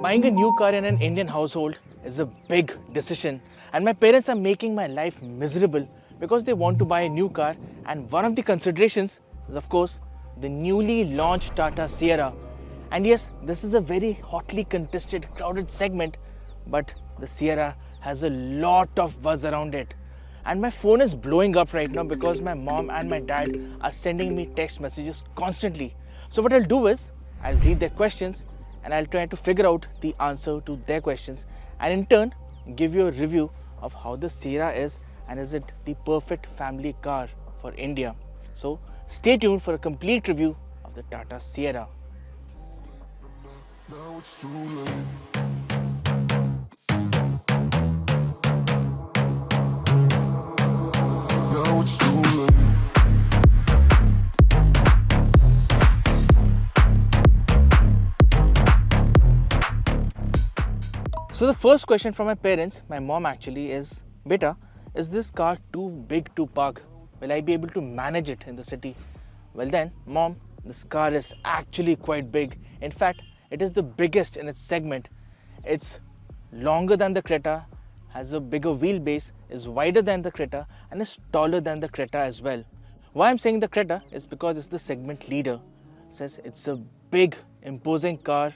Buying a new car in an Indian household is a big decision, and my parents are making my life miserable because they want to buy a new car, and one of the considerations is of course the newly launched Tata Sierra. And yes, this is a very hotly contested, crowded segment, but the Sierra has a lot of buzz around it. And my phone is blowing up right now because my mom and my dad are sending me text messages constantly. So what I'll do is, I'll read their questions and I'll try to figure out the answer to their questions, and in turn give you a review of how the Sierra is and is it the perfect family car for India. So stay tuned for a complete review of the Tata Sierra. Now it's too late. Now it's too late. So the first question from my parents, my mom actually, is, Beta, is this car too big to park? Will I be able to manage it in the city? Well then, mom, this car is actually quite big. In fact, it is the biggest in its segment. It's longer than the Creta, has a bigger wheelbase, is wider than the Creta, and is taller than the Creta as well. Why I'm saying the Creta is because it's the segment leader. It says it's a big, imposing car,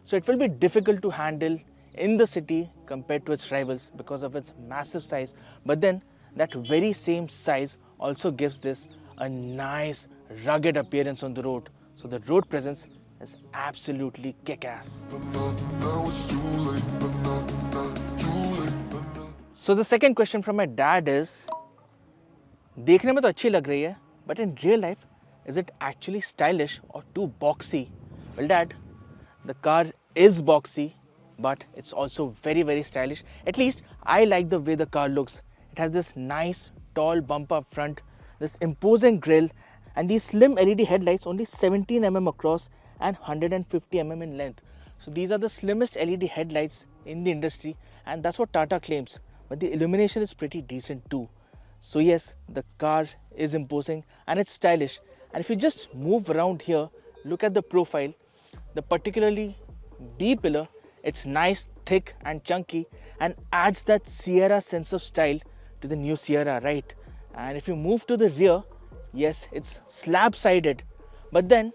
so it will be difficult to handle in the city compared to its rivals because of its massive size. But then that very same size also gives this a nice rugged appearance on the road. So the road presence is absolutely kick-ass. Now it's too late, but not too late, but not. So the second question from my dad is, देखने में तो अच्छी लग रही है, but in real life, is it actually stylish or too boxy? Well dad, the car is boxy, but it's also very stylish. At least I like the way the car looks. It has this nice tall bumper up front, this imposing grille, and these slim LED headlights, only 17 mm across and 150 mm in length. So these are the slimmest LED headlights in the industry, and that's what Tata claims. But the illumination is pretty decent too. So yes, the car is imposing and it's stylish. And if you just move around here, look at the profile, the particularly D pillar, it's nice, thick and chunky and adds that Sierra sense of style to the new Sierra, right? And if you move to the rear, yes, it's slab-sided, but then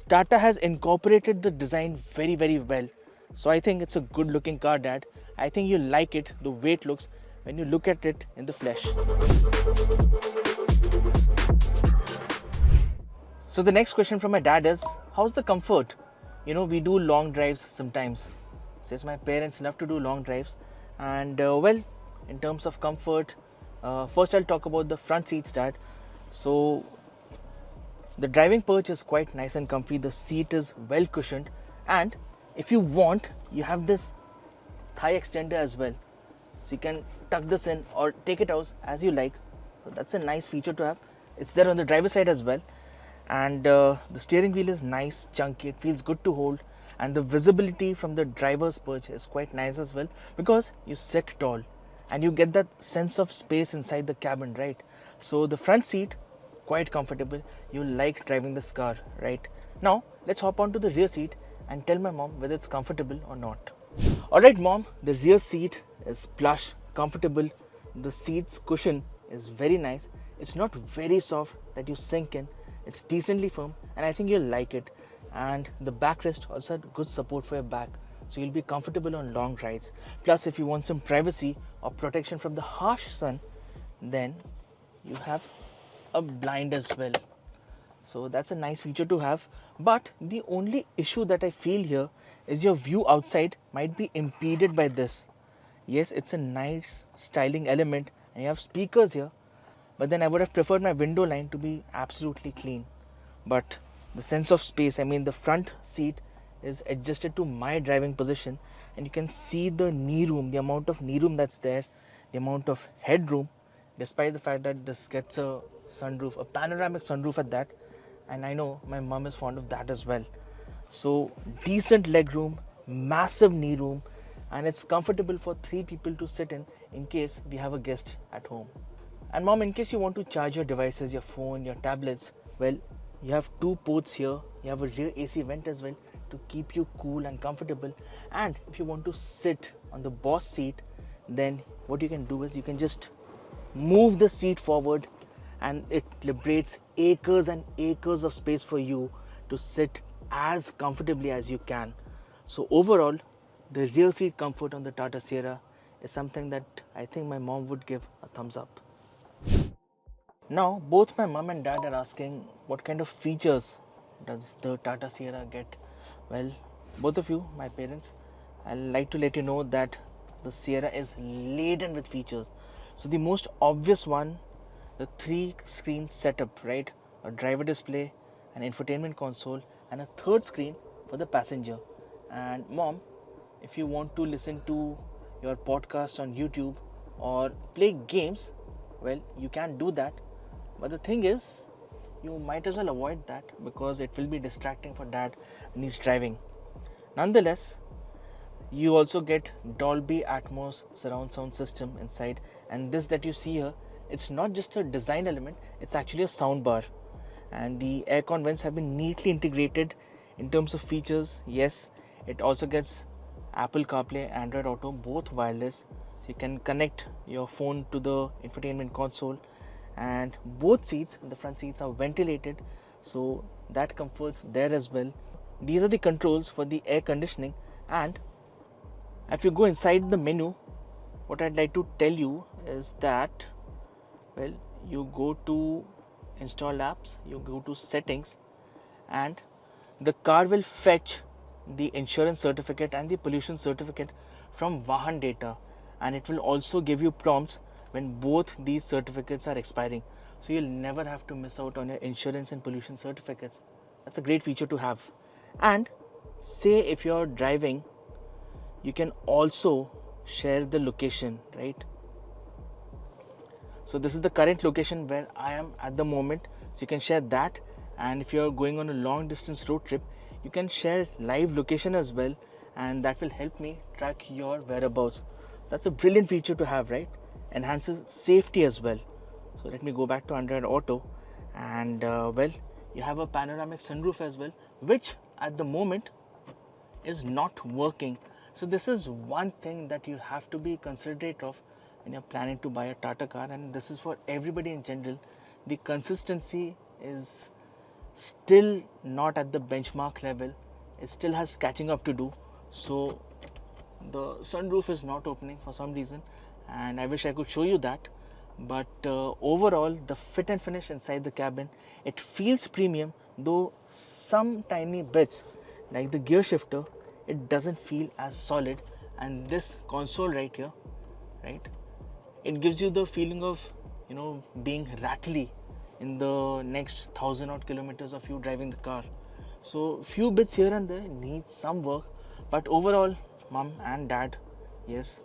Tata has incorporated the design very well. So I think it's a good looking car, dad. I think you'll like it, the way it looks when you look at it in the flesh. So the next question from my dad is, how's the comfort? You know, we do long drives sometimes. Says my parents love to do long drives, and well, in terms of comfort, first I'll talk about the front seats, dad. So the driving perch is quite nice and comfy. The seat is well cushioned, and if you want, you have this thigh extender as well, so you can tuck this in or take it out as you like. So that's a nice feature to have. It's there on the driver's side as well. And the steering wheel is nice, chunky, it feels good to hold, and the visibility from the driver's perch is quite nice as well because you sit tall and you get that sense of space inside the cabin, right? So the front seat, quite comfortable. You like driving this car, right? Now let's hop on to the rear seat and tell my mom whether it's comfortable or not. Alright mom, the rear seat is plush, comfortable. The seat's cushion is very nice. It's not very soft that you sink in. It's decently firm and I think you'll like it. And the backrest also had good support for your back, so you'll be comfortable on long rides. Plus, if you want some privacy or protection from the harsh sun, then you have a blind as well. So that's a nice feature to have. But the only issue that I feel here is your view outside might be impeded by this. Yes, it's a nice styling element and you have speakers here, but then I would have preferred my window line to be absolutely clean. But the sense of space, I mean the front seat is adjusted to my driving position, and you can see the knee room, the amount of knee room that's there, the amount of headroom, despite the fact that this gets a sunroof, a panoramic sunroof at that, and I know my mom is fond of that as well. So decent leg room, massive knee room, and it's comfortable for 3 people to sit in case we have a guest at home. And mom, in case you want to charge your devices, your phone, your tablets, well, you have 2 ports here. You have a rear AC vent as well, to keep you cool and comfortable. And if you want to sit on the boss seat, then what you can do is you can just move the seat forward, and it liberates acres and acres of space for you to sit as comfortably as you can. So overall, the rear seat comfort on the Tata Sierra is something that I think my mom would give a thumbs up. Now, both my mom and dad are asking what kind of features does the Tata Sierra get. Well, both of you, my parents, I'd like to let you know that the Sierra is laden with features. So the most obvious one, the 3-screen setup, right? A driver display, an infotainment console, and a third screen for the passenger. And mom, if you want to listen to your podcast on YouTube or play games, well, you can do that. But the thing is, you might as well avoid that because it will be distracting for dad when he's driving. Nonetheless, you also get Dolby Atmos surround sound system inside, and this that you see here, it's not just a design element, it's actually a sound bar. And the aircon vents have been neatly integrated in terms of features. Yes, it also gets Apple CarPlay, Android Auto, both wireless. So you can connect your phone to the infotainment console, and both seats, the front seats, are ventilated, so that comforts there as well. These are the controls for the air conditioning. And if you go inside the menu, what I'd like to tell you is that, well, you go to install apps, you go to settings, and the car will fetch the insurance certificate and the pollution certificate from Vahan data, and it will also give you prompts when both these certificates are expiring, so you'll never have to miss out on your insurance and pollution certificates. That's a great feature to have. And say if you're driving, you can also share the location, right? So this is the current location where I am at the moment, so you can share that. And if you're going on a long distance road trip, you can share live location as well, and that will help me track your whereabouts. That's a brilliant feature to have, right? Enhances safety as well. So let me go back to Android Auto, and well, you have a panoramic sunroof as well, which at the moment is not working. So this is one thing that you have to be considerate of when you're planning to buy a Tata car, and this is for everybody in general. The consistency is still not at the benchmark level. It still has catching up to do. So the sunroof is not opening for some reason, and I wish I could show you that. But overall, the fit and finish inside the cabin, it feels premium, though some tiny bits like the gear shifter, it doesn't feel as solid. And this console right here, right, it gives you the feeling of, you know, being rattly in the next 1,000 odd kilometers of you driving the car. So few bits here and there need some work, but overall, mom and dad, yes,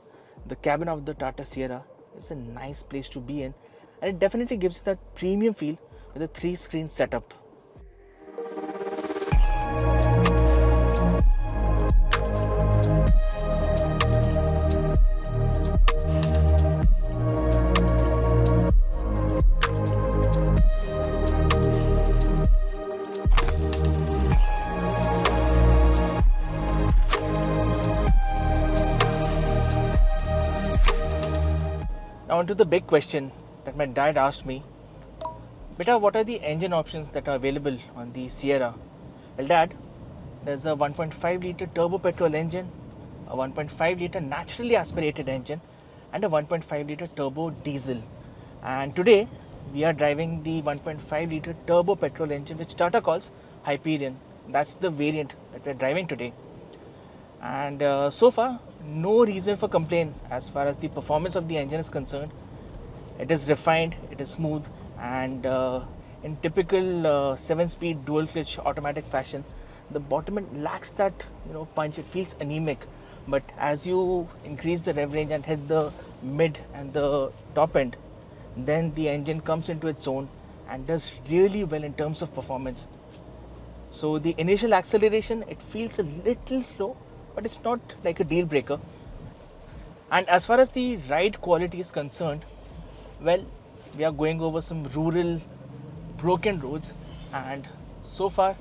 the cabin of the Tata Sierra is a nice place to be in, and it definitely gives that premium feel with a 3-screen setup. Now on to the big question that my dad asked me. Beta, what are the engine options that are available on the Sierra? Well, dad, there's a 1.5 litre turbo-petrol engine, a 1.5 litre naturally aspirated engine, and a 1.5 litre turbo diesel. And today we are driving the 1.5 litre turbo-petrol engine, which Tata calls Hyperion. That's the variant that we're driving today. And so far, no reason for complaint as far as the performance of the engine is concerned. It is refined, it is smooth, and in typical 7-speed dual clutch automatic fashion, the bottom end lacks that punch. It feels anemic, but as you increase the rev range and hit the mid and the top end, then the engine comes into its own and does really well in terms of performance. So the initial acceleration, it feels a little slow, but it's not like a deal breaker. And as far as the ride quality is concerned, well, we are going over some rural broken roads, and so far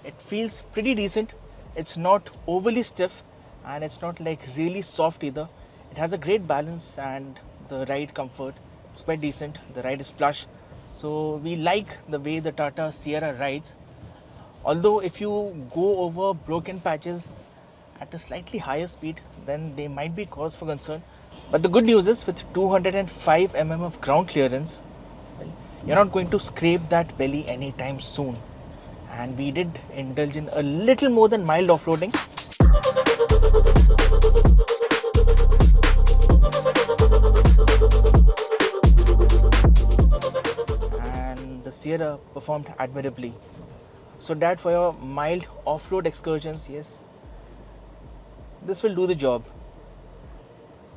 it feels pretty decent. It's not overly stiff and it's not like really soft either. It has a great balance and the ride comfort is quite decent. The ride is plush. So we like the way the Tata Sierra rides. Although if you go over broken patches at a slightly higher speed, then they might be cause for concern. But the good news is with 205 mm of ground clearance, well, you're not going to scrape that belly anytime soon. And we did indulge in a little more than mild off-roading. And the Sierra performed admirably. So Dad, for your mild off-road excursions, yes, this will do the job.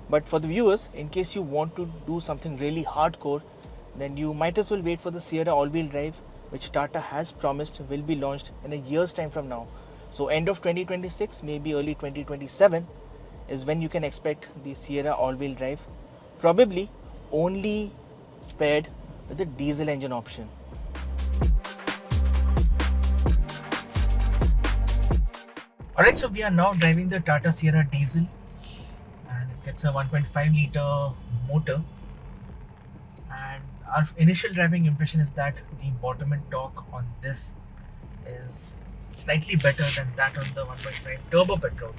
But for the viewers, in case you want to do something really hardcore, then you might as well wait for the Sierra all-wheel drive, which Tata has promised will be launched in a year's time from now. So end of 2026, maybe early 2027 is when you can expect the Sierra all-wheel drive, probably only paired with a diesel engine option. Alright, so we are now driving the Tata Sierra diesel and it gets a 1.5 litre motor, and our initial driving impression is that the bottom end torque on this is slightly better than that on the 1.5 Turbo-Petrol.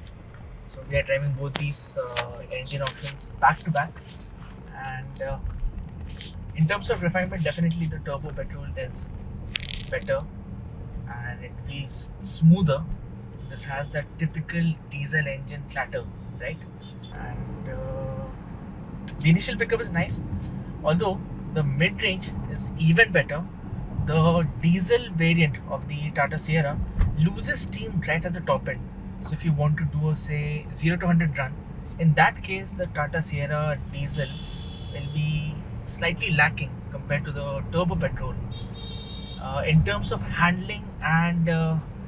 So we are driving both these engine options back to back, and in terms of refinement, definitely the Turbo-Petrol is better and it feels smoother. This has that typical diesel engine clatter, right? And the initial pickup is nice, although the mid-range is even better. The diesel variant of the Tata Sierra loses steam right at the top end. So if you want to do a, say, 0 to 100 run, in that case the Tata Sierra diesel will be slightly lacking compared to the Turbo-Petrol. In terms of handling and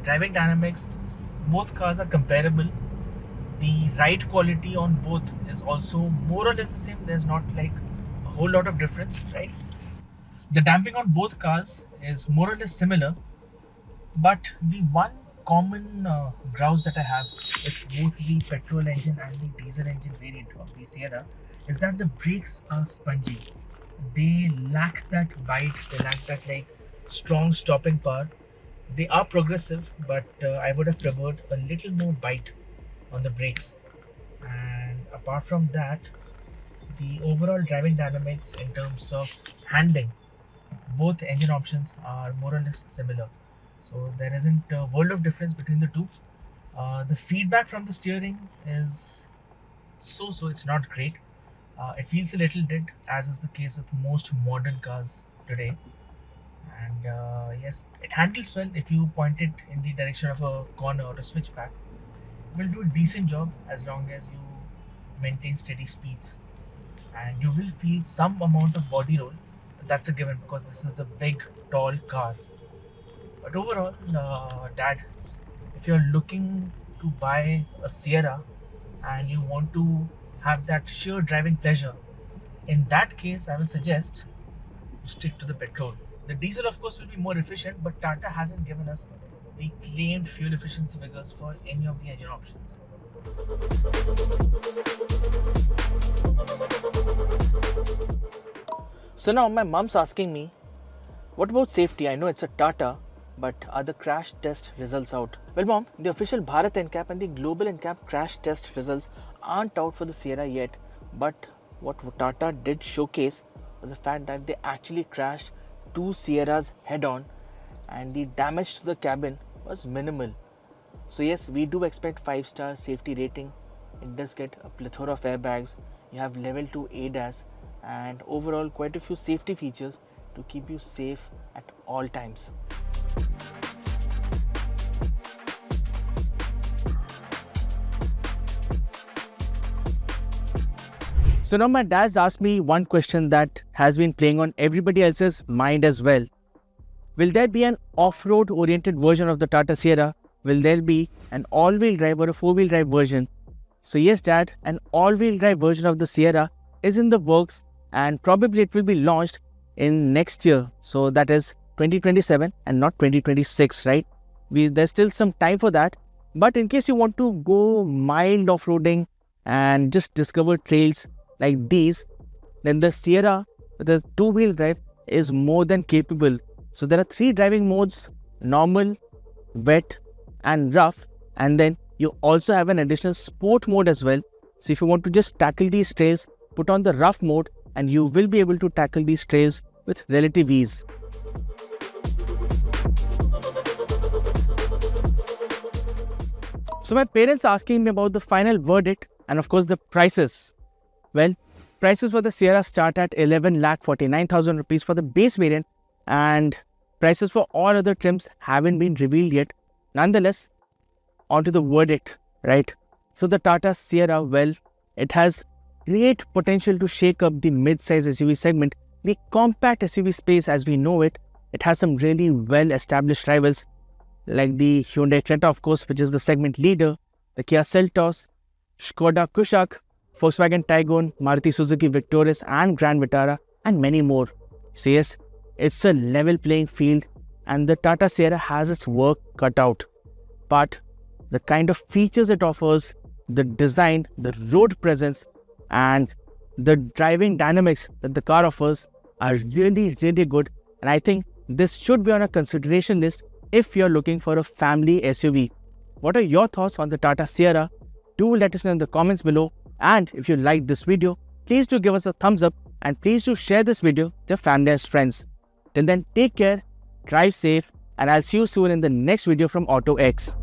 driving dynamics, both cars are comparable. The ride quality on both is also more or less the same. There's not like a whole lot of difference, right? The damping on both cars is more or less similar, but the one common grouse that I have with both the petrol engine and the diesel engine variant of the Sierra is that the brakes are spongy. They lack that bite, they lack that like strong stopping power. They are progressive, but I would have preferred a little more bite on the brakes. And apart from that, the overall driving dynamics in terms of handling, both engine options are more or less similar. So there isn't a world of difference between the two. The feedback from the steering is so, it's not great. It feels a little dead, as is the case with most modern cars today. And yes, it handles well. If you point it in the direction of a corner or a switchback, it will do a decent job as long as you maintain steady speeds. And you will feel some amount of body roll. That's a given because this is the big, tall car. But overall, Dad, if you're looking to buy a Sierra and you want to have that sheer driving pleasure, in that case, I will suggest you stick to the petrol. The diesel, of course, will be more efficient, but Tata hasn't given us the claimed fuel efficiency figures for any of the engine options. So now my mom's asking me, what about safety? I know it's a Tata, but are the crash test results out? Well, Mom, the official Bharat NCAP and the global NCAP crash test results aren't out for the Sierra yet, but what Tata did showcase was the fact that they actually crashed two Sierras head-on and the damage to the cabin was minimal. So yes, we do expect 5-star safety rating. It does get a plethora of airbags. You have level 2 ADAS and overall quite a few safety features to keep you safe at all times. So now my dad's asked me one question that has been playing on everybody else's mind as well. Will there be an off-road oriented version of the Tata Sierra? Will there be an all-wheel drive or a four-wheel drive version? So yes, Dad, an all-wheel drive version of the Sierra is in the works and probably it will be launched in next year. So that is 2027 and not 2026, right? There's still some time for that. But in case you want to go mild off-roading and just discover trails like these, then the Sierra with the two-wheel drive is more than capable. So there are 3 driving modes: normal, wet and rough, and then you also have an additional sport mode as well. So if you want to just tackle these trails, put on the rough mode and you will be able to tackle these trails with relative ease. So my parents are asking me about the final verdict and of course the prices. Well, prices for the Sierra start at 11,49,000 rupees for the base variant, and prices for all other trims haven't been revealed yet. Nonetheless, onto the verdict, right? So the Tata Sierra, well, it has great potential to shake up the mid-size SUV segment, the compact SUV space as we know it. It has some really well-established rivals like the Hyundai Creta, of course, which is the segment leader, the Kia Seltos, Skoda Kingshuk, Volkswagen Tiguan, Maruti Suzuki Victoris and Grand Vitara, and many more. So yes, it's a level playing field and the Tata Sierra has its work cut out. But the kind of features it offers, the design, the road presence and the driving dynamics that the car offers are really good, and I think this should be on a consideration list if you're looking for a family SUV. What are your thoughts on the Tata Sierra? Do let us know in the comments below, and if you liked this video, please do give us a thumbs up and please do share this video with your family and friends. Till then, take care, drive safe, and I'll see you soon in the next video from AutoX.